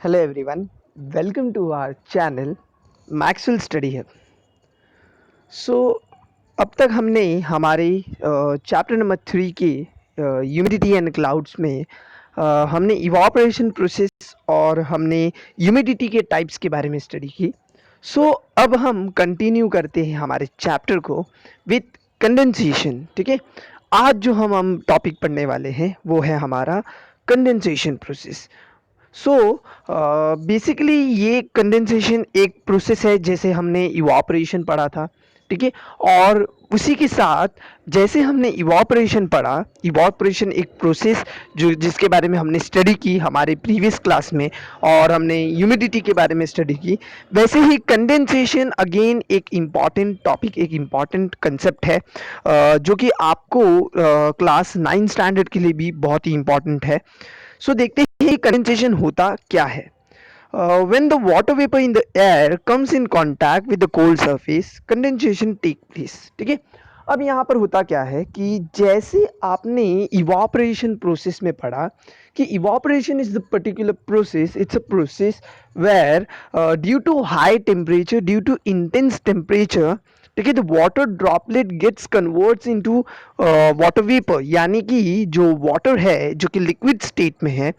Hello everyone, welcome to our channel Maxwell Study Hub. सो अब तक हमने हमारे चैप्टर नंबर 3 के ह्यूमिडिटी एंड क्लाउड्स में हमने इवापोरेशन प्रोसेस और हमने ह्यूमिडिटी के टाइप्स के बारे में स्टडी की. सो अब हम कंटिन्यू करते हैं हमारे चैप्टर को विथ कंडेंसेशन. ठीक है, आज जो हम टॉपिक पढ़ने वाले हैं वो है हमारा कंडेंसेशन प्रोसेस. सो बेसिकली ये कंडेंसेशन एक प्रोसेस है, जैसे हमने इवापोरेशन पढ़ा था. ठीक है, और उसी के साथ जैसे हमने इवापोरेशन पढ़ा, इवापोरेशन एक प्रोसेस जो जिसके बारे में हमने स्टडी की हमारे प्रीवियस क्लास में, और हमने ह्यूमिडिटी के बारे में स्टडी की, वैसे ही कंडेंसेशन अगेन एक इम्पॉर्टेंट टॉपिक, एक इम्पॉर्टेंट कंसेप्ट है जो कि आपको क्लास 9 स्टैंडर्ड के लिए भी बहुत ही इम्पॉर्टेंट है. सो देखते हैं कंडेंसेशन होता क्या है. When the water vapor in the air comes in contact with the cold surface, condensation take place. ठीक है, अब यहाँ पर होता क्या है कि जैसे आपने इवापोरेशन प्रोसेस में पढ़ा कि evaporation is the particular process, it's a process where due to high temperature, due to intense temperature, ठीक है, the water droplet gets converts into water vapour, यानी कि जो वाटर है जो कि लिक्विड स्टेट में है,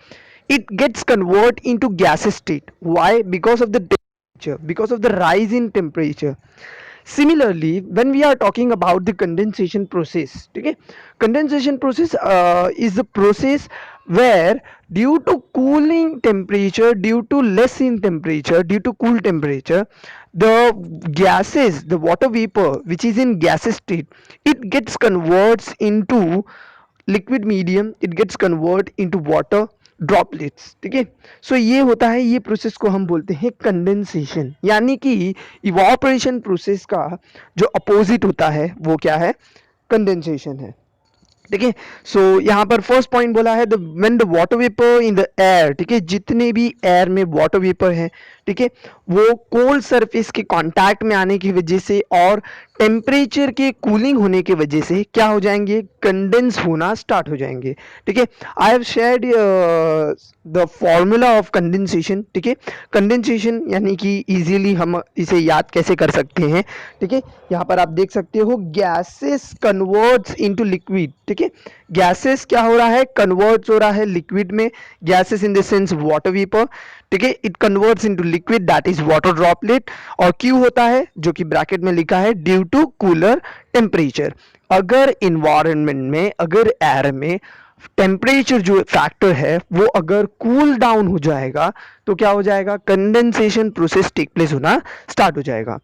it gets convert into gaseous state. Why? Because of the temperature, because of the rise in temperature. Similarly, when we are talking about the condensation process, okay, condensation process is the process where due to cooling temperature, due to less in temperature, due to cool temperature, the gases, the water vapor which is in gaseous state, it gets converts into liquid medium, it gets convert into water droplets. ठीक है, सो ये होता है, ये process को हम बोलते हैं कंडेंसेशन. यानी कि इवापोरेशन प्रोसेस का जो अपोजिट होता है वो क्या है, कंडेंसेशन है. ठीक है, सो यहाँ पर फर्स्ट पॉइंट बोला है the when the water vapour in the air. ठीक है, जितने भी एयर में वाटर वेपर है, ठीक है, वो कोल्ड सरफेस के कांटेक्ट में आने की वजह से और टेम्परेचर के कूलिंग होने की वजह से क्या हो जाएंगे, कंडेंस होना स्टार्ट हो जाएंगे. ठीक है, I have shared the formula of condensation. ठीक है, कंडेंसेशन यानी कि इजीली हम इसे याद कैसे कर सकते हैं. ठीक है, यहाँ पर आप देख सकते हो गैसेस कन्वर्ट्स इनटू लिक्विड. ठीक है, गैसेस क्या हो रहा है, कन्वर्ट्स हो रहा है लिक्विड में. Gases in the sense water vapour. ठीक है, it converts into liquid, that is water droplet. और क्यू होता है जो कि ब्रैकेट में लिखा है ड्यू टू कूलर टेम्परेचर. अगर इन्वायरमेंट में, अगर एयर में टेम्परेचर जो फैक्टर है वो अगर कूल डाउन हो जाएगा तो क्या हो जाएगा, कंडेंसेशन प्रोसेस टेक प्लेस होना स्टार्ट हो जाएगा.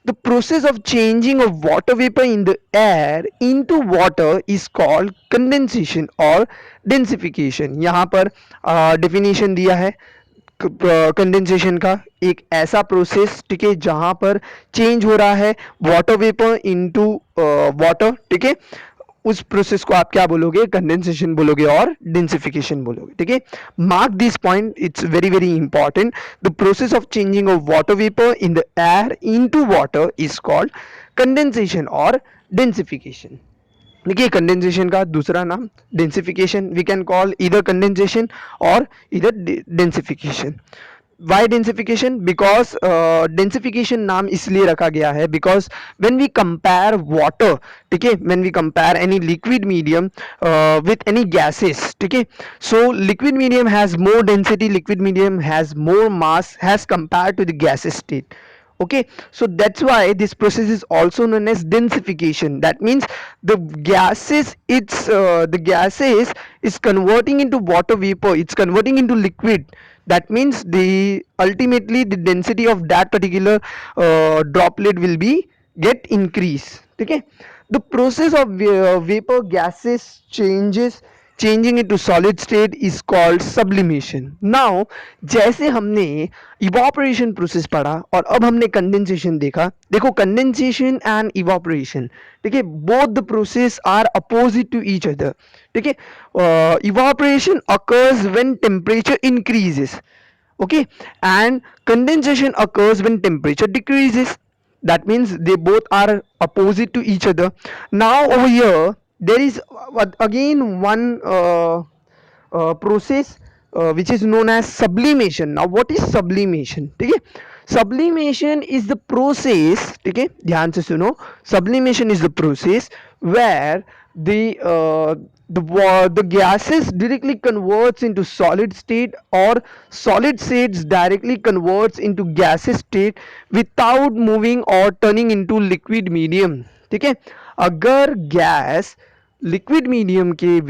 The process of changing of water vapor in the air into water is called condensation or densification. यहाँ पर डेफिनेशन दिया है कंडेंसेशन का, एक ऐसा प्रोसेस, ठीक है, जहां पर चेंज हो रहा है वाटर वेपर इनटू वाटर. ठीक है, उस प्रोसेस को आप क्या बोलोगे, कंडेंसेशन बोलोगे और डेंसिफिकेशन बोलोगे. ठीक है, mark this point, it's very very important. The process of changing of water vapour in the air into water is called condensation और डेंसिफिकेशन. देखिए, कंडेंसेशन का दूसरा नाम डेंसिफिकेशन. वी कैन कॉल इधर कंडेंसेशन और इधर densification. Why densification, because densification नाम इसलिए रखा गया है because when we compare water, ठीक है, when we compare any liquid medium with any gases, ठीक है, so liquid medium has more density, liquid medium has more mass as compared to the gaseous state. Okay, so that's why this process is also known as densification. That means the gases, the gases is converting into water vapor, it's converting into liquid. That means the ultimately the density of that particular droplet will be get increase. Okay, the process of vapor gases changes changing into solid state is called sublimation. Now जैसे हमने evaporation process पढ़ा और अब हमने condensation देखा, देखो condensation and evaporation, ठीक है, both the process are opposite to each other. ठीक है, evaporation occurs when temperature increases, okay, and condensation occurs when temperature decreases. That means they both are opposite to each other. Now over here there is again one process which is known as sublimation. Now what is sublimation? ठीक है, sublimation is the process, ठीक है, ध्यान से सुनो, sublimation is the process where the gases directly converts into solid state, or solid states directly converts into gaseous state without moving or turning into liquid medium. ठीक है, अगर gas liquid medium के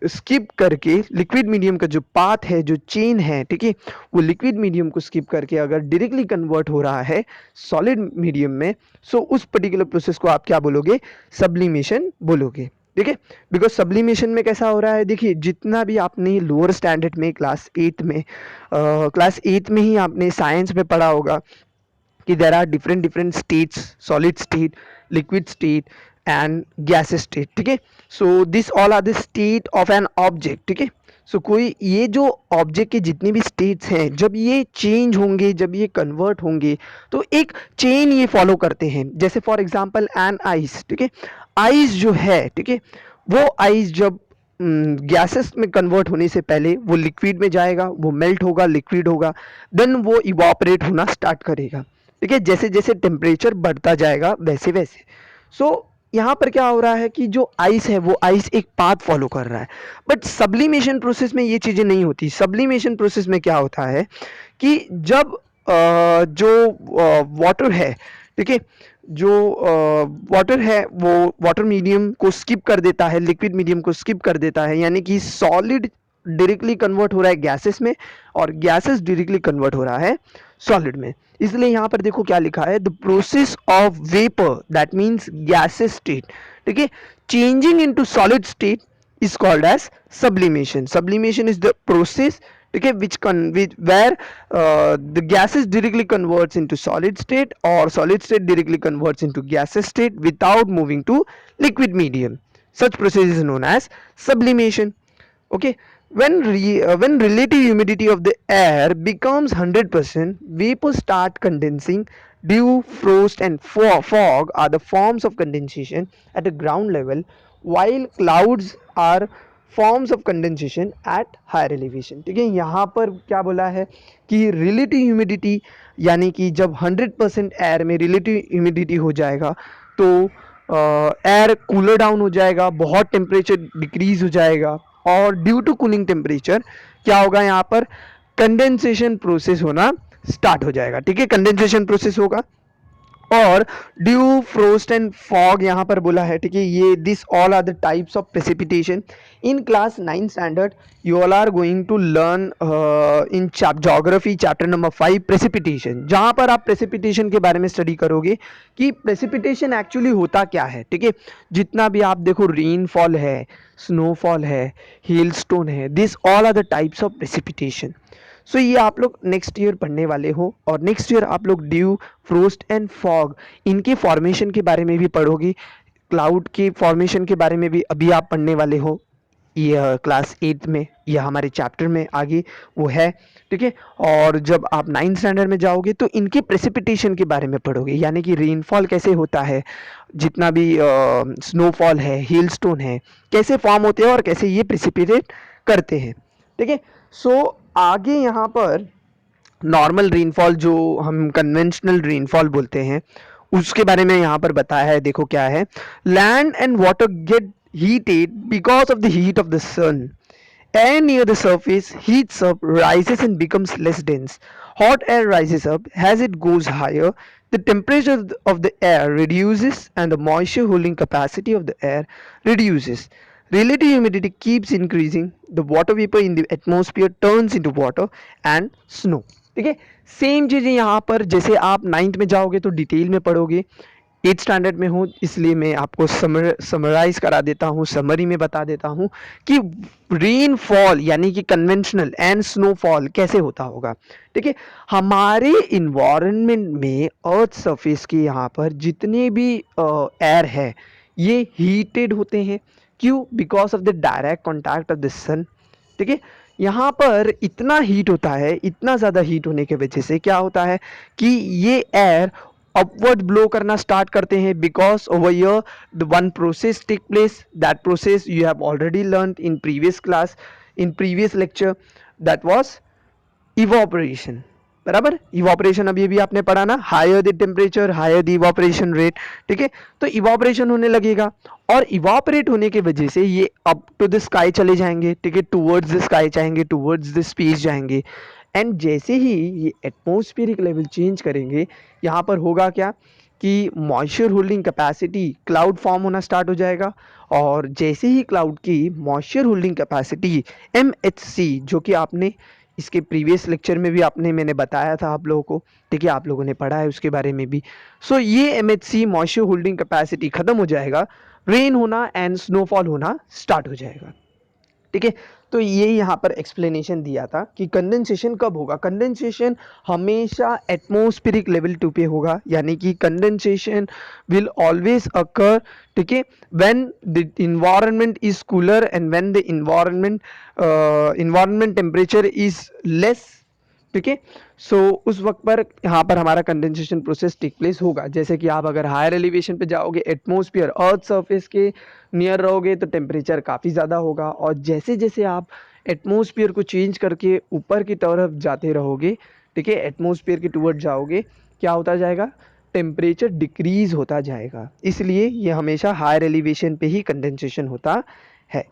skip करके, liquid medium का जो path है, जो chain है, ठीक है, वो लिक्विड मीडियम को स्किप करके अगर डायरेक्टली कन्वर्ट हो रहा है सॉलिड मीडियम में, सो उस पर्टिकुलर प्रोसेस को आप क्या बोलोगे? सब्लिमेशन बोलोगे। ठीक है, बिकॉज सब्लिमेशन में कैसा हो रहा है, देखिए जितना भी आपने लोअर स्टैंडर्ड में क्लास एट में ही आपने साइंस में पढ़ा होगा कि there are different different states, solid state, liquid state and gases state. ठीक है, so this all are the state of an object. ठीक है, सो कोई ये जो ऑब्जेक्ट के जितने भी स्टेट्स हैं, जब ये चेंज होंगे, जब ये कन्वर्ट होंगे, तो एक चेन ये फॉलो करते हैं। जैसे फॉर एग्जांपल एन आइस, ठीक है, आइस जो है, ठीक है, वो आइस जब गैसेस में कन्वर्ट होने से पहले वो लिक्विड में जाएगा, वो मेल्ट होगा, लिक्विड होगा, देन वो इवापोरेट होना स्टार्ट करेगा। ठीक है, जैसे जैसे टेम्परेचर बढ़ता जाएगा वैसे वैसे। सो यहाँ पर क्या हो रहा है कि जो आइस है वो आइस एक पाथ फॉलो कर रहा है, बट सब्लिमेशन प्रोसेस में ये चीज़ें नहीं होती। सब्लिमेशन प्रोसेस में क्या होता है कि जब जो वाटर है, ठीक है, जो वाटर है वो वाटर मीडियम को स्किप कर देता है, लिक्विड मीडियम को स्किप कर देता है, यानी कि सॉलिड डायरेक्टली कन्वर्ट हो रहा है गैसेस में, और गैसेस डायरेक्टली कन्वर्ट हो रहा है सॉलिड में। इसलिए यहाँ पर देखो क्या लिखा है, the process of vapour, that means gases state, ठीक है, changing into solid state is called as sublimation. Sublimation is the process, okay, where the gases directly converts into solid state, or solid state directly converts into gaseous state without moving to liquid medium. Such process is known as sublimation. Okay, when relative humidity of the air becomes 100%, vapors start condensing. Dew, frost and fog are the forms of condensation at the ground level, while clouds are forms of condensation at higher elevation. ठीक है, यहाँ पर क्या बोला है कि relative humidity, यानी कि जब 100% एयर में रिलेटिव ह्यूमिडिटी हो जाएगा तो एयर कूलर डाउन हो जाएगा, बहुत टेम्परेचर डिक्रीज हो जाएगा, और ड्यू टू कूलिंग टेम्परेचर क्या होगा, यहाँ पर कंडेंसेशन प्रोसेस होना स्टार्ट हो जाएगा। ठीक है, कंडेंसेशन प्रोसेस होगा। और ड्यू, फ्रोस्ट एंड फॉग यहाँ पर बोला है, ठीक है, ये this all are the types of precipitation. In class 9 standard you all are going to learn in geography chapter number 5 precipitation, जहाँ पर आप प्रेसिपिटेशन के बारे में स्टडी करोगे कि प्रेसिपिटेशन एक्चुअली होता क्या है। ठीक है, जितना भी आप देखो, रेनफॉल है, स्नोफॉल है, हेलस्टोन है, this all are the types of precipitation. So ये आप लोग नेक्स्ट ईयर पढ़ने वाले हो, और नेक्स्ट ईयर आप लोग ड्यू, फ्रोस्ट एंड फॉग, इनके फॉर्मेशन के बारे में भी पढ़ोगे। क्लाउड के फॉर्मेशन के बारे में भी अभी आप पढ़ने वाले हो, ये क्लास 8 में, या हमारे चैप्टर में आगे वो है। ठीक है, और जब आप 9th स्टैंडर्ड में जाओगे तो इनके प्रेसिपिटेशन के बारे में पढ़ोगे, यानी कि रेनफॉल कैसे होता है, जितना भी स्नोफॉल है, हेलस्टोन है, कैसे फॉर्म होते हैं और कैसे ये प्रेसिपिटेट करते हैं। ठीक है, सो आगे यहाँ पर नॉर्मल रेनफॉल, जो हम कन्वेंशनल रेनफॉल बोलते हैं, उसके बारे में यहाँ पर बताया है। देखो क्या है, land and water get heated because of the heat of the sun. Air near the surface heats up, rises and becomes less dense. Hot air rises up. As it goes higher, the temperature of the air reduces and the moisture holding capacity of the air reduces. Relative humidity keeps increasing. The water vapor in the atmosphere turns into water and snow. ठीक है, same चीज़ें यहाँ पर, जैसे आप 9th में जाओगे तो डिटेल में पढ़ोगे, 8th स्टैंडर्ड में हूँ इसलिए मैं आपको समराइज करा देता हूँ, समरी में बता देता हूँ कि रेनफॉल यानी कि कन्वेंशनल एंड स्नोफॉल कैसे होता होगा। ठीक है, हमारे इन्वायरमेंट में अर्थ सरफेस के यहाँ पर जितने भी एयर है ये हीटेड होते हैं। क्यों? Because of the direct contact of the sun. ठीक है, यहाँ पर इतना हीट होता है, इतना ज़्यादा हीट होने की वजह से क्या होता है कि ये एयर अपवर्ड ब्लो करना स्टार्ट करते हैं, because over here the one process take place, that process you have already learn in previous class, in previous lecture, that was evaporation. बराबर, इवोपरेशन अभी अभी आपने पढ़ा ना, higher the temperature higher the evaporation rate. ठीक है, तो evaporation होने लगेगा और इवोपरेट होने की वजह से ये अप टू द स्काई चले जाएंगे। ठीक है, टूवर्ड्स द स्काई जाएंगे, टूवर्ड्स द स्पेस जाएंगे। एंड जैसे ही ये एटमॉस्फेरिक लेवल चेंज करेंगे, यहाँ पर होगा क्या कि moisture holding capacity, cloud form होना स्टार्ट हो जाएगा। और जैसे ही क्लाउड की मॉइस्चर होल्डिंग कैपेसिटी MHC, जो कि आपने इसके प्रीवियस लेक्चर में भी मैंने बताया था आप लोगों को, ठीक है, आप लोगों ने पढ़ा है उसके बारे में भी। सो ये MHC मॉइस्चर होल्डिंग कैपेसिटी खत्म हो जाएगा, रेन होना एंड स्नोफॉल होना स्टार्ट हो जाएगा। ठीक है, तो ये यहाँ पर एक्सप्लेनेशन दिया था कि कंडेंसेशन कब होगा। कंडेंसेशन हमेशा एटमॉस्फेरिक लेवल 2 पे होगा, यानी कि कंडेंसेशन विल ऑलवेज अकर, ठीक है, when the environment is cooler and when the environment temperature is less. ठीक है, सो उस वक्त पर यहाँ पर हमारा कंडेंसेशन प्रोसेस टेक प्लेस होगा। जैसे कि आप अगर हायर एलिवेशन पे जाओगे, एटमॉस्फेयर अर्थ सरफेस के नियर रहोगे, तो टेम्परेचर काफ़ी ज़्यादा होगा। और जैसे जैसे आप एटमॉस्फेयर को चेंज करके ऊपर की तरफ जाते रहोगे, ठीक है, एटमॉस्फेयर के टूवर्ड जाओगे, क्या होता जाएगा, टेम्परेचर डिक्रीज होता जाएगा। इसलिए ये हमेशा हायर एलिवेशन पे ही कंडेंसेशन होता है।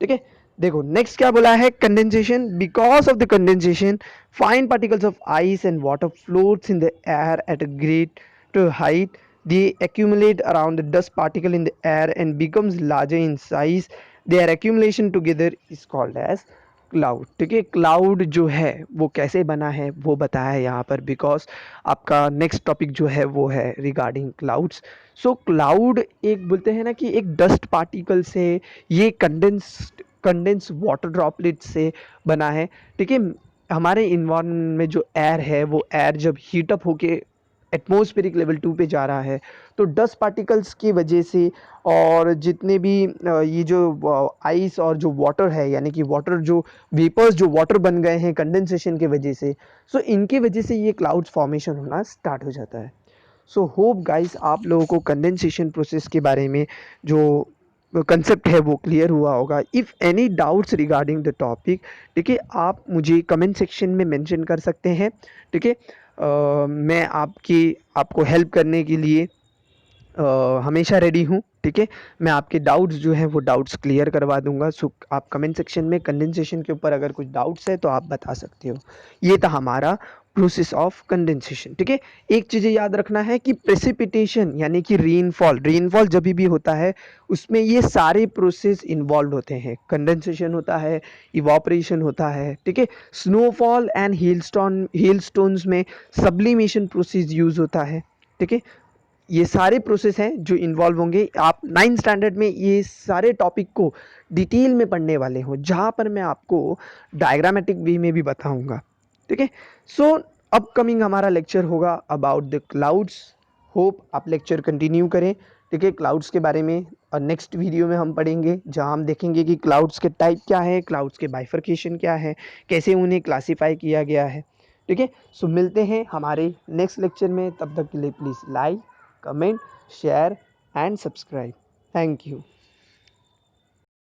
ठीक है, देखो नेक्स्ट क्या बोला है, condensation. Because of the condensation fine particles of ice and water floats in the air at a great height, they accumulate around the dust particle in the air and becomes larger in size. Their accumulation together is called as cloud. ठीक है, cloud जो है वो कैसे बना है वो बताया है यहाँ पर, बिकॉज आपका नेक्स्ट टॉपिक जो है वो है रिगार्डिंग क्लाउड्स। सो क्लाउड एक बोलते हैं ना कि एक डस्ट पार्टिकल से, ये कंडेंस वाटर ड्रॉपलेट से बना है। ठीक है, हमारे इन्वायरमेंट में जो एयर है वो एयर जब हीटअप होके एटमॉस्फेरिक लेवल 2 पे जा रहा है, तो डस्ट पार्टिकल्स की वजह से और जितने भी ये जो आइस और जो वाटर है, यानी कि वाटर जो वेपर्स जो वाटर बन गए हैं कंडेंसेशन के वजह से, सो इनके वजह से ये क्लाउड्स फॉर्मेशन होना स्टार्ट हो जाता है। सो होप गाइस आप लोगों को कंडेंसेशन प्रोसेस के बारे में जो कंसेप्ट है वो क्लियर हुआ होगा। If any doubts regarding the topic, ठीक है, आप मुझे कमेंट सेक्शन में मेंशन कर सकते हैं। ठीक है, मैं आपको हेल्प करने के लिए हमेशा रेडी हूँ। ठीक है, मैं आपके डाउट्स जो हैं वो डाउट्स क्लियर करवा दूंगा। सो आप कमेंट सेक्शन में कंडेंसेशन के ऊपर अगर कुछ डाउट्स है तो आप बता सकते हो। ये था हमारा प्रोसेस ऑफ कंडेंसेशन। ठीक है, एक चीज़ याद रखना है कि प्रेसिपिटेशन यानी कि रेनफॉल जब भी होता है उसमें ये सारे प्रोसेस इन्वॉल्व होते हैं। कंडेंसेशन होता है, इवापोरेशन होता है, ठीक है, स्नोफॉल एंड हेलस्टोन्स में सब्लिमेशन प्रोसेस यूज होता है। ठीक है, ये सारे प्रोसेस हैं जो इन्वॉल्व होंगे। आप 9th स्टैंडर्ड में ये सारे टॉपिक को डिटेल में पढ़ने वाले हो, जहाँ पर मैं आपको डायग्रामेटिक वे में भी बताऊंगा। ठीक है, सो अपकमिंग हमारा लेक्चर होगा अबाउट द क्लाउड्स। होप आप लेक्चर कंटिन्यू करें। ठीक है, क्लाउड्स के बारे में और नेक्स्ट वीडियो में हम पढ़ेंगे, जहाँ हम देखेंगे कि क्लाउड्स के टाइप क्या है, क्लाउड्स के बाइफर्केशन क्या है, कैसे उन्हें क्लासीफाई किया गया है। ठीक है, सो मिलते हैं हमारे नेक्स्ट लेक्चर में। तब तक के लिए please like, comment, share and subscribe. Thank you.